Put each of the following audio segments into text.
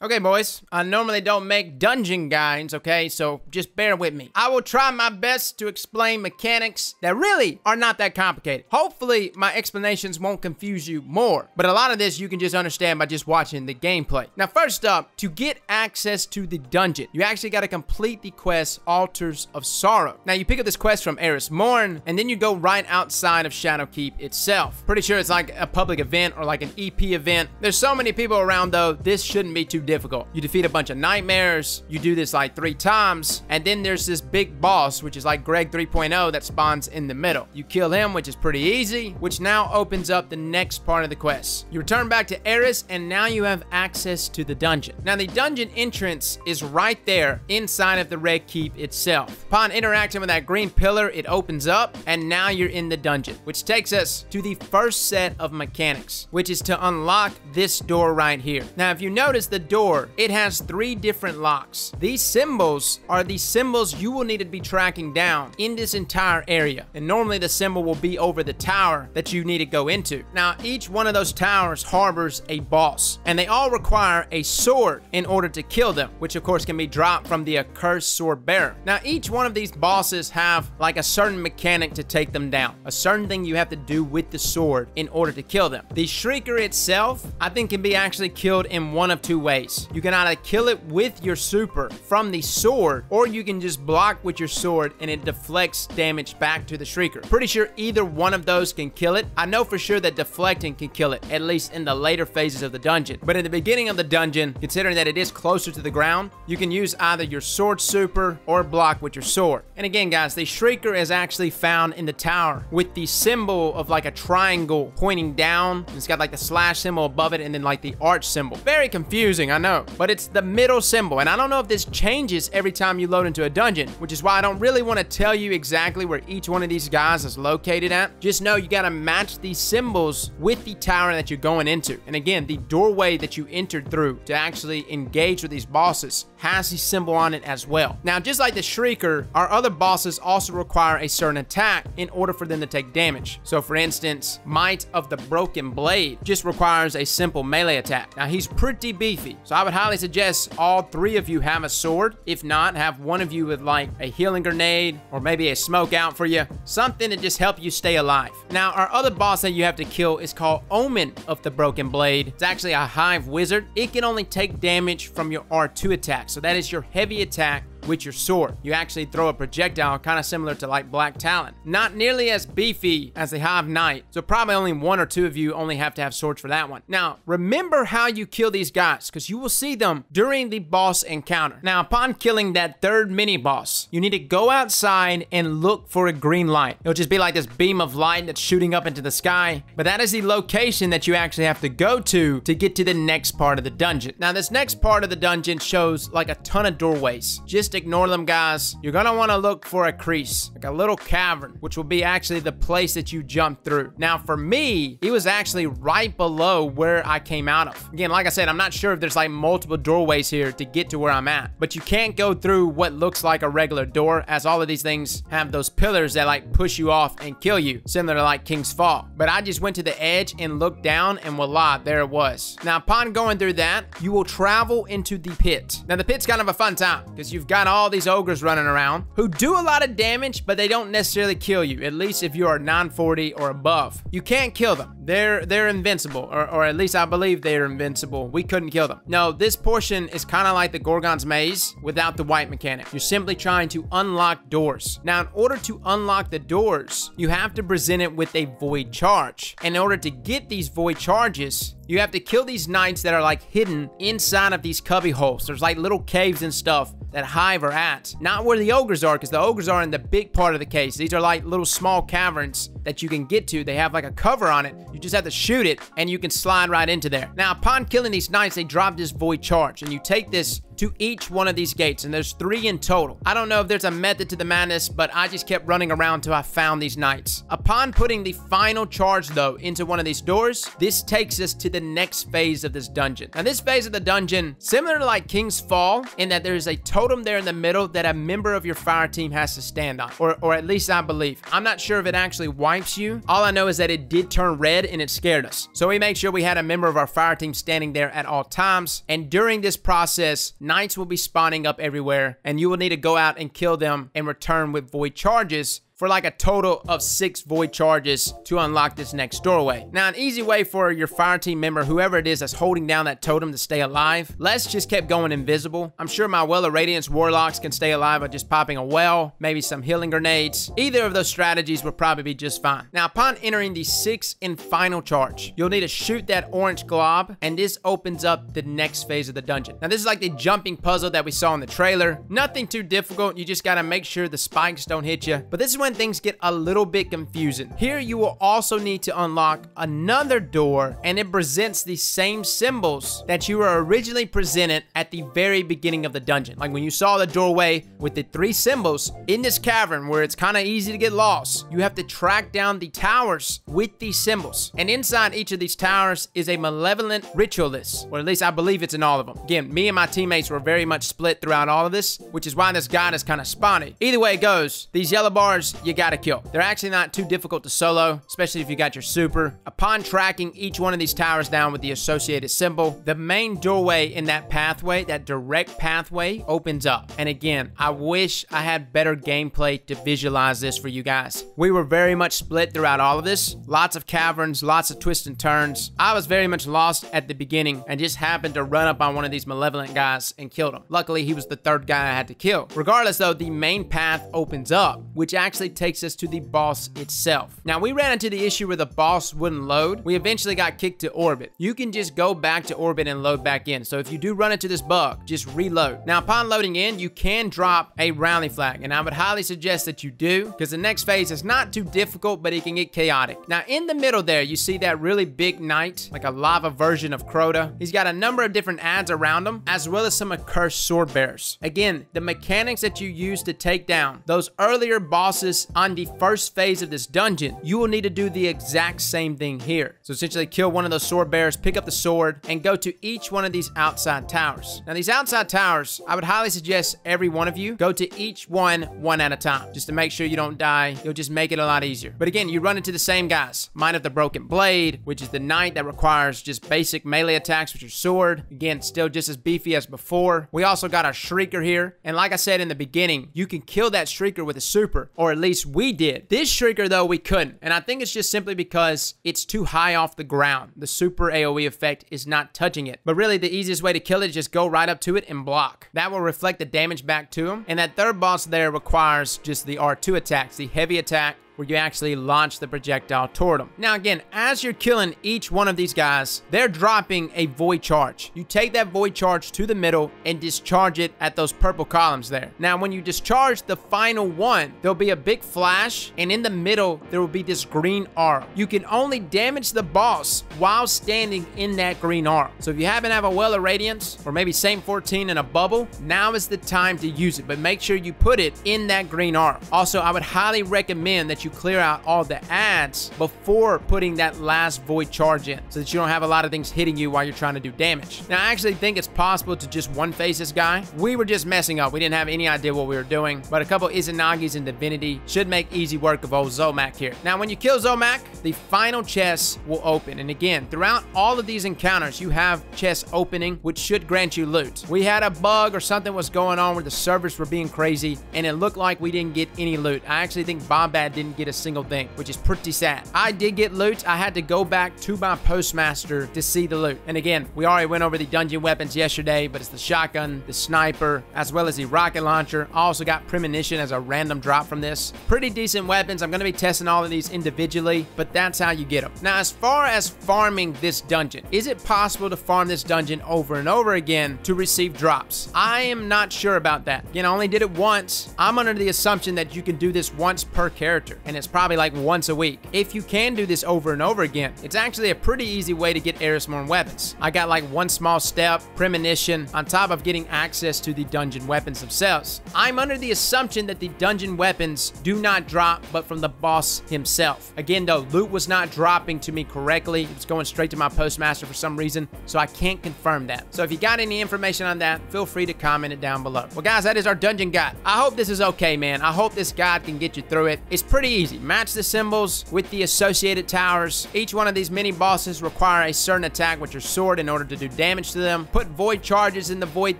Okay, boys, I normally don't make dungeon guides, okay, so just bear with me. I will try my best to explain mechanics that really are not that complicated. Hopefully, my explanations won't confuse you more, but a lot of this you can just understand by just watching the gameplay. Now, first up, to get access to the dungeon, you actually got to complete the quest Altars of Sorrow. Now, you pick up this quest from Eris Morn, and then you go right outside of Shadowkeep itself. Pretty sure it's like a public event or like an EP event. There's so many people around, though, this shouldn't be too difficult. You defeat a bunch of nightmares, you do this like 3 times, and then there's this big boss, which is like Greg 3.0 that spawns in the middle. You kill him, which is pretty easy, which now opens up the next part of the quest. You return back to Eris, and now you have access to the dungeon. Now, the dungeon entrance is right there inside of the Red Keep itself. Upon interacting with that green pillar, it opens up, and now you're in the dungeon, which takes us to the first set of mechanics, which is to unlock this door right here. Now, if you notice the door, it has 3 different locks. These symbols are the symbols you will need to be tracking down in this entire area. And normally the symbol will be over the tower that you need to go into. Now, each one of those towers harbors a boss, and they all require a sword in order to kill them, which of course can be dropped from the accursed sword bearer. Now, each one of these bosses have like a certain mechanic to take them down, a certain thing you have to do with the sword in order to kill them. The Shrieker itself, I think, can be actually killed in one of 2 ways. You can either kill it with your super from the sword, or you can just block with your sword and it deflects damage back to the Shrieker. Pretty sure either one of those can kill it. I know for sure that deflecting can kill it, at least in the later phases of the dungeon. But in the beginning of the dungeon, considering that it is closer to the ground, you can use either your sword super or block with your sword. And again, guys, the Shrieker is actually found in the tower with the symbol of like a triangle pointing down. It's got like the slash symbol above it and then like the arch symbol. Very confusing, I know, but it's the middle symbol. And I don't know if this changes every time you load into a dungeon, which is why I don't really want to tell you exactly where each one of these guys is located at. Just know you got to match these symbols with the tower that you're going into. And again, the doorway that you entered through to actually engage with these bosses has the symbol on it as well. Now, just like the Shrieker, our other bosses also require a certain attack in order for them to take damage. So for instance, Might of the Broken Blade just requires a simple melee attack. Now, he's pretty beefy, so I would highly suggest all 3 of you have a sword. If not, have one of you with like a healing grenade or maybe a smoke out for you, something to just help you stay alive. Now, our other boss that you have to kill is called Omen of the Broken Blade. It's actually a hive wizard. It can only take damage from your R2 attack, so that is your heavy attack with your sword. You actually throw a projectile kind of similar to like Black Talon. Not nearly as beefy as the Hive Knight, so probably only 1 or 2 of you only have to have swords for that one. Now, remember how you kill these guys, because you will see them during the boss encounter. Now, upon killing that 3rd mini-boss, you need to go outside and look for a green light. It'll just be like this beam of light that's shooting up into the sky, but that is the location that you actually have to go to get to the next part of the dungeon. Now, this next part of the dungeon shows like a ton of doorways. Just ignore them, guys. You're gonna want to look for a crease, like a little cavern, which will be actually the place that you jumped through. Now, for me, it was actually right below where I came out of. Again, like I said, I'm not sure if there's like multiple doorways here to get to where I'm at, but you can't go through what looks like a regular door, as all of these things have those pillars that like push you off and kill you, similar to like King's Fall. But I just went to the edge and looked down, and voila, there it was. Now, upon going through that, you will travel into the pit. Now, the pit's kind of a fun time because you've got all these ogres running around who do a lot of damage, but they don't necessarily kill you, at least if you are 940 or above. You can't kill them. They're invincible, or at least I believe they're invincible. We couldn't kill them. No, this portion is kind of like the Gorgon's Maze without the white mechanic. You're simply trying to unlock doors. Now, in order to unlock the doors, you have to present it with a void charge. And in order to get these void charges, you have to kill these knights that are like hidden inside of these cubby holes. There's like little caves and stuff that Hive are at. Not where the ogres are, because the ogres are in the big part of the case. These are like little small caverns that you can get to. They have like a cover on it. You just have to shoot it and you can slide right into there. Now, upon killing these knights, they drop this void charge, and you take this to each one of these gates, and there's 3 in total. I don't know if there's a method to the madness, but I just kept running around until I found these knights. Upon putting the final charge, though, into one of these doors, this takes us to the the next phase of this dungeon. Now, this phase of the dungeon, similar to like King's Fall, in that there is a totem there in the middle that a member of your fire team has to stand on, or at least I believe. I'm not sure if it actually wipes you. All I know is that it did turn red and it scared us. So we made sure we had a member of our fire team standing there at all times. And during this process, knights will be spawning up everywhere, and you will need to go out and kill them and return with void charges for like a total of 6 void charges to unlock this next doorway. Now, an easy way for your fire team member, whoever it is that's holding down that totem, to stay alive, let's just keep going invisible. I'm sure my Well of Radiance warlocks can stay alive by just popping a well, maybe some healing grenades. Either of those strategies will probably be just fine. Now, upon entering the 6th and final charge, you'll need to shoot that orange glob, and this opens up the next phase of the dungeon. Now, this is like the jumping puzzle that we saw in the trailer. Nothing too difficult. You just gotta make sure the spikes don't hit you. But this is when things get a little bit confusing. Here you will also need to unlock another door, and it presents the same symbols that you were originally presented at the very beginning of the dungeon. Like when you saw the doorway with the 3 symbols in this cavern where it's kind of easy to get lost, you have to track down the towers with these symbols. And inside each of these towers is a malevolent ritualist, or at least I believe it's in all of them. Again, me and my teammates were very much split throughout all of this, which is why this guide is kind of spotty. Either way it goes, these yellow bars, you gotta kill. They're actually not too difficult to solo, especially if you got your super. Upon tracking each one of these towers down with the associated symbol, the main doorway in that pathway, that direct pathway, opens up. And again, I wish I had better gameplay to visualize this for you guys. We were very much split throughout all of this. Lots of caverns, lots of twists and turns. I was very much lost at the beginning and just happened to run up on one of these malevolent guys and killed him. Luckily, he was the 3rd guy I had to kill. Regardless though, the main path opens up, which actually takes us to the boss itself. Now, we ran into the issue where the boss wouldn't load. We eventually got kicked to orbit. You can just go back to orbit and load back in. So if you do run into this bug, just reload. Now, upon loading in, you can drop a rally flag, and I would highly suggest that you do, because the next phase is not too difficult, but it can get chaotic. Now, in the middle there, you see that really big knight, like a lava version of Crota. He's got a number of different adds around him, as well as some accursed sword bearers. Again, the mechanics that you use to take down those earlier bosses on the first phase of this dungeon, you will need to do the exact same thing here. So essentially kill one of those sword bearers, pick up the sword, and go to each one of these outside towers. Now, these outside towers, I would highly suggest every one of you go to each one at a time, just to make sure you don't die. You'll just make it a lot easier. But again, you run into the same guys. Might of the Broken Blade, which is the knight that requires just basic melee attacks with your sword. Again, still just as beefy as before. We also got our Shrieker here, and like I said in the beginning, you can kill that Shrieker with a super, or at least we did. This Shrieker though, we couldn't, and I think it's just simply because it's too high off the ground. The super AoE effect is not touching it, but really the easiest way to kill it is just go right up to it and block. That will reflect the damage back to him, and that 3rd boss there requires just the R2 attacks, the heavy attack, where you actually launch the projectile toward them. Now again, as you're killing each one of these guys, they're dropping a void charge. You take that void charge to the middle and discharge it at those purple columns there. Now when you discharge the final one, there'll be a big flash, and in the middle there will be this green aura. You can only damage the boss while standing in that green aura. So if you happen to have a Well of Radiance, or maybe Saint 14 in a bubble, now is the time to use it, but make sure you put it in that green aura. Also, I would highly recommend that you clear out all the adds before putting that last void charge in, so that you don't have a lot of things hitting you while you're trying to do damage. Now, I actually think it's possible to just one-face this guy. We were just messing up. We didn't have any idea what we were doing, but a couple Izanagis and Divinity should make easy work of old Zomac here. Now, when you kill Zomac, the final chest will open, and again, throughout all of these encounters, you have chests opening, which should grant you loot. We had a bug or something was going on where the servers were being crazy, and it looked like we didn't get any loot. I actually think Bombad didn't get a single thing, which is pretty sad. I did get loot. I had to go back to my postmaster to see the loot. And again, we already went over the dungeon weapons yesterday, but it's the shotgun, the sniper, as well as the rocket launcher. I also got premonition as a random drop from this. Pretty decent weapons. I'm going to be testing all of these individually, but that's how you get them. Now, as far as farming this dungeon, is it possible to farm this dungeon over and over again to receive drops? I am not sure about that. Again, I only did it once. I'm under the assumption that you can do this once per character. and it's probably like once a week. If you can do this over and over again, it's actually a pretty easy way to get Erismorn weapons. I got like one small step, premonition, on top of getting access to the dungeon weapons themselves. I'm under the assumption that the dungeon weapons do not drop, but from the boss himself. Again though, loot was not dropping to me correctly. It was going straight to my postmaster for some reason, so I can't confirm that. So if you got any information on that, feel free to comment it down below. Well guys, that is our dungeon guide. I hope this is okay, man. I hope this guide can get you through it. It's pretty easy. Match the symbols with the associated towers. Each one of these mini bosses require a certain attack with your sword in order to do damage to them. Put void charges in the void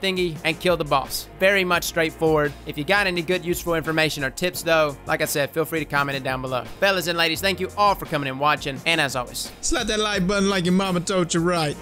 thingy and kill the boss. Very much straightforward. If you got any good useful information or tips though, like I said, feel free to comment it down below. Fellas and ladies, thank you all for coming and watching, and as always, slap that like button like your mama told you right.